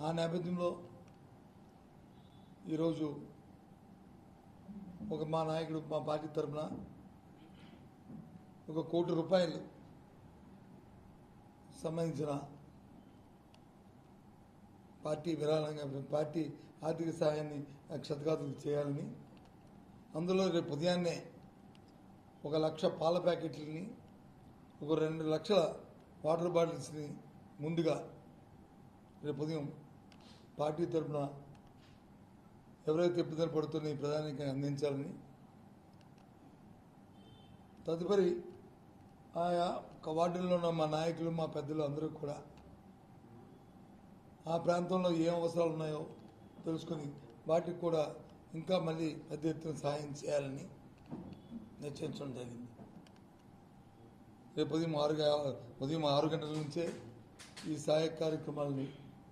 ఆ నేపథ్యంలో ఈరోజు మా నాయకుడు మా పార్టీ తరఫున ₹1 కోటి సంబంధించిన పార్టీ విరాళంగా పార్టీ ఆర్థిక సహాయాన్ని క్షతగాతులకు చేయాలని, అందులో రేపు ఉదయాన్నే 1,00,000 పాల ప్యాకెట్లని, 2 లక్షల వాటర్ బాటిల్స్ని ముందుగా రేపు ఉదయం పార్టీ తరఫున ఎవరైతే ఇబ్బందులు పడుతున్న ఈ ప్రధానికి అందించాలని, తదుపరి ఆయా వార్డుల్లో ఉన్న మా నాయకులు మా పెద్దలు అందరూ కూడా ఆ ప్రాంతంలో ఏం అవసరాలు ఉన్నాయో తెలుసుకొని వాటికి కూడా ఇంకా మళ్ళీ పెద్ద ఎత్తున సహాయం చేయాలని నిశ్చయించడం జరిగింది. రేపు ఉదయం 6 గంటల నుంచే ఈ సహాయ కార్యక్రమాలని